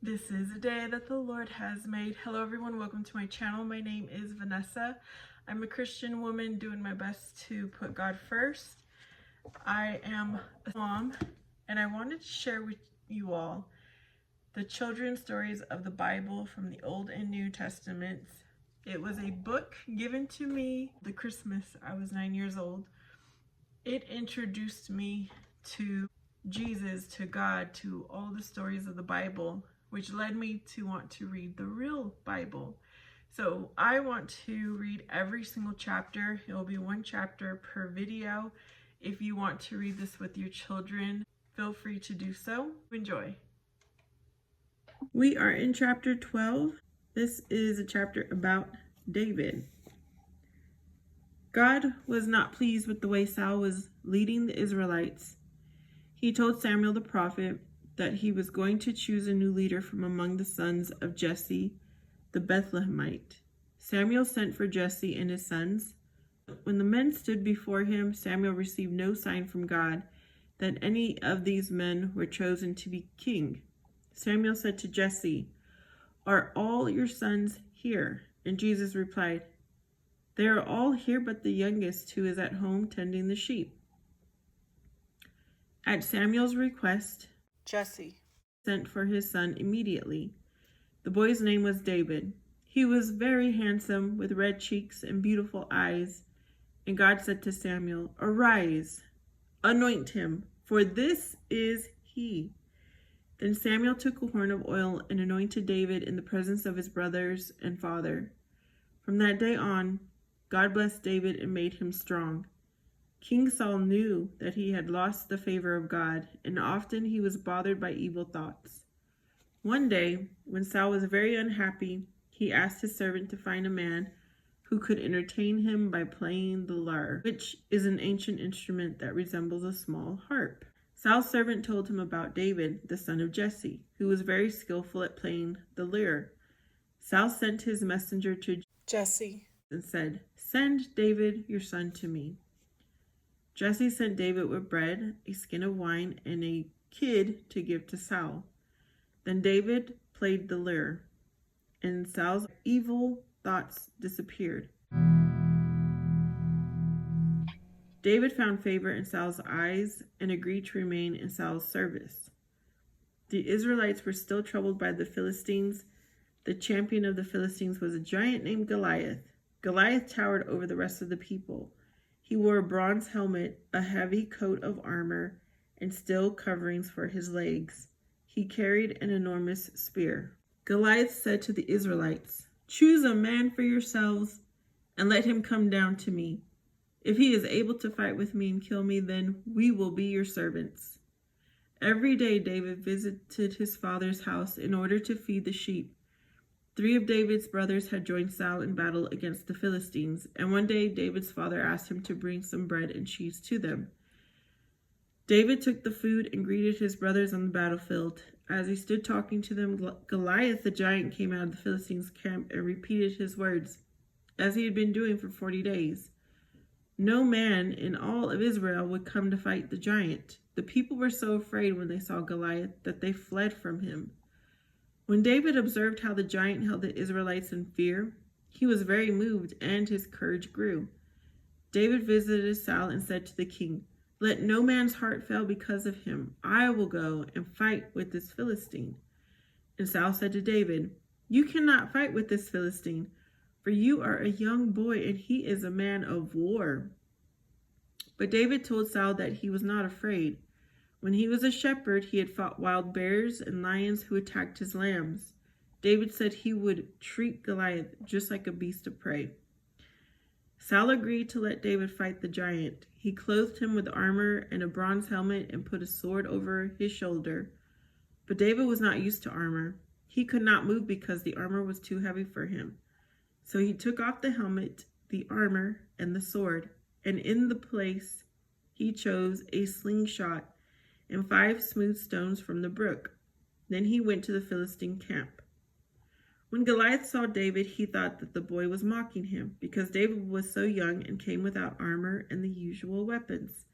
This is a day that the Lord has made. Hello everyone, welcome to my channel. My name is Vanessa. I'm a Christian woman doing my best to put God first. I am a mom and I wanted to share with you all the children's stories of the Bible from the Old and New Testaments. It was a book given to me the Christmas I was 9 years old. It introduced me to Jesus, to God, to all the stories of the Bible, which led me to want to read the real Bible. So I want to read every single chapter. It will be one chapter per video. If you want to read this with your children, feel free to do so. Enjoy. We are in chapter 12. This is a chapter about David. God was not pleased with the way Saul was leading the Israelites. He told Samuel the prophet that he was going to choose a new leader from among the sons of Jesse, the Bethlehemite. Samuel sent for Jesse and his sons. When the men stood before him, Samuel received no sign from God that any of these men were chosen to be king. Samuel said to Jesse, "Are all your sons here?" And Jesus replied, "They are all here but the youngest, who is at home tending the sheep." At Samuel's request, Jesse sent for his son immediately. The boy's name was David. He was very handsome, with red cheeks and beautiful eyes. And God said to Samuel, "Arise, anoint him, for this is he." Then Samuel took a horn of oil and anointed David in the presence of his brothers and father. From that day on, God blessed David and made him strong. King Saul knew that he had lost the favor of God, and often he was bothered by evil thoughts. One day, when Saul was very unhappy, he asked his servant to find a man who could entertain him by playing the lyre, which is an ancient instrument that resembles a small harp. Saul's servant told him about David, the son of Jesse, who was very skillful at playing the lyre. Saul sent his messenger to Jesse and said, "Send David, your son, to me." Jesse sent David with bread, a skin of wine, and a kid to give to Saul. Then David played the lyre, and Saul's evil thoughts disappeared. David found favor in Saul's eyes and agreed to remain in Saul's service. The Israelites were still troubled by the Philistines. The champion of the Philistines was a giant named Goliath. Goliath towered over the rest of the people. He wore a bronze helmet, a heavy coat of armor, and steel coverings for his legs. He carried an enormous spear. Goliath said to the Israelites, "Choose a man for yourselves and let him come down to me. If he is able to fight with me and kill me, then we will be your servants." Every day David visited his father's house in order to feed the sheep. 3 of David's brothers had joined Saul in battle against the Philistines, and one day David's father asked him to bring some bread and cheese to them. David took the food and greeted his brothers on the battlefield. As he stood talking to them, Goliath the giant came out of the Philistines' camp and repeated his words, as he had been doing for 40 days. No man in all of Israel would come to fight the giant. The people were so afraid when they saw Goliath that they fled from him. When David observed how the giant held the Israelites in fear, he was very moved and his courage grew. David visited Saul and said to the king, "Let no man's heart fail because of him. I will go and fight with this Philistine." And Saul said to David, "You cannot fight with this Philistine, for you are a young boy and he is a man of war." But David told Saul that he was not afraid. When he was a shepherd, he had fought wild bears and lions who attacked his lambs. David said he would treat Goliath just like a beast of prey. Saul agreed to let David fight the giant. He clothed him with armor and a bronze helmet and put a sword over his shoulder. But David was not used to armor. He could not move because the armor was too heavy for him. So he took off the helmet, the armor, and the sword, and in the place he chose a slingshot and 5 smooth stones from the brook. Then he went to the Philistine camp. When Goliath saw David, he thought that the boy was mocking him, because David was so young and came without armor and the usual weapons.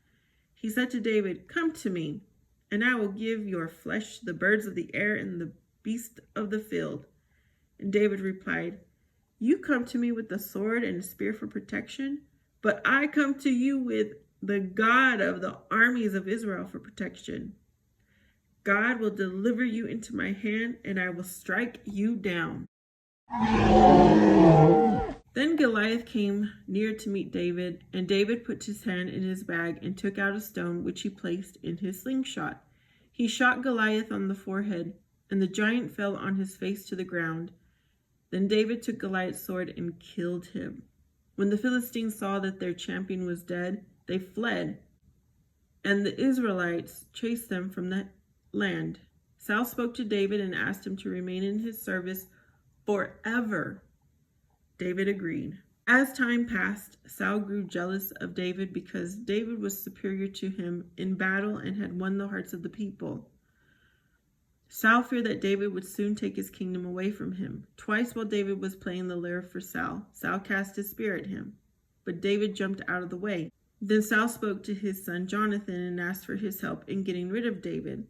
He said to David, "Come to me, and I will give your flesh to the birds of the air and the beasts of the field. And David replied, You come to me with a sword and a spear for protection, but I come to you with the God of the armies of Israel for protection. God will deliver you into my hand, and I will strike you down. Then Goliath came near to meet David, and David put his hand in his bag and took out a stone which he placed in his slingshot. He shot Goliath on the forehead, and the giant fell on his face to the ground. Then David took Goliath's sword and killed him. When the Philistines saw that their champion was dead, they fled, and the Israelites chased them from the land. Saul spoke to David and asked him to remain in his service forever. David agreed. As time passed, Saul grew jealous of David because David was superior to him in battle and had won the hearts of the people. Saul feared that David would soon take his kingdom away from him. Twice while David was playing the lyre for Saul cast his spear at him, but David jumped out of the way. Then Saul spoke to his son Jonathan and asked for his help in getting rid of David.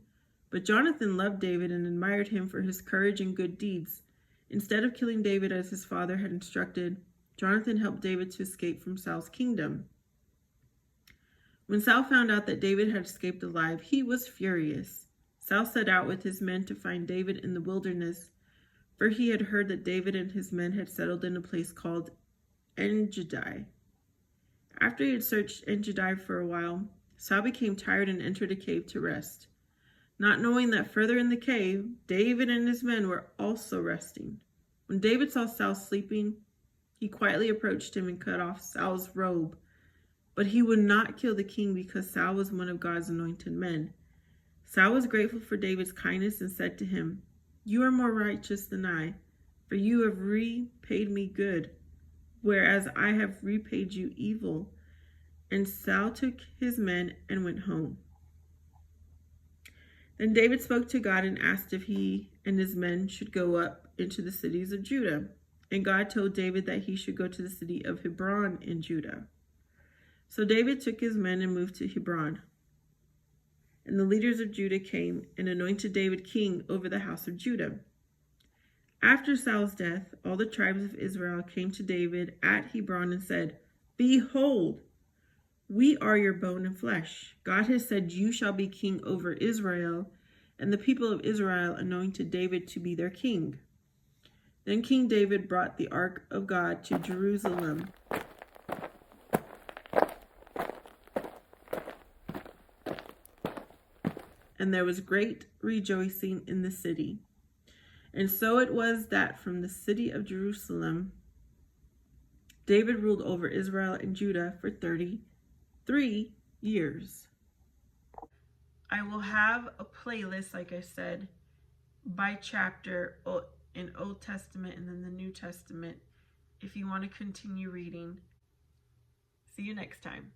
But Jonathan loved David and admired him for his courage and good deeds. Instead of killing David as his father had instructed, Jonathan helped David to escape from Saul's kingdom. When Saul found out that David had escaped alive, he was furious. Saul set out with his men to find David in the wilderness, for he had heard that David and his men had settled in a place called En-Gedi. After he had searched En-Gedi for a while, Saul became tired and entered a cave to rest, not knowing that further in the cave, David and his men were also resting. When David saw Saul sleeping, he quietly approached him and cut off Saul's robe. But he would not kill the king because Saul was one of God's anointed men. Saul was grateful for David's kindness and said to him, You are more righteous than I, for you have repaid me good, whereas I have repaid you evil. And Saul took his men and went home. Then David spoke to God and asked if he and his men should go up into the cities of Judah. And God told David that he should go to the city of Hebron in Judah. So David took his men and moved to Hebron. And the leaders of Judah came and anointed David king over the house of Judah. After Saul's death, all the tribes of Israel came to David at Hebron and said, Behold, we are your bone and flesh. God has said you shall be king over Israel. And the people of Israel anointed David to be their king. Then King David brought the ark of God to Jerusalem. And there was great rejoicing in the city. And so it was that from the city of Jerusalem, David ruled over Israel and Judah for 33 years. I will have a playlist, like I said, by chapter in Old Testament and then the New Testament if you want to continue reading. See you next time.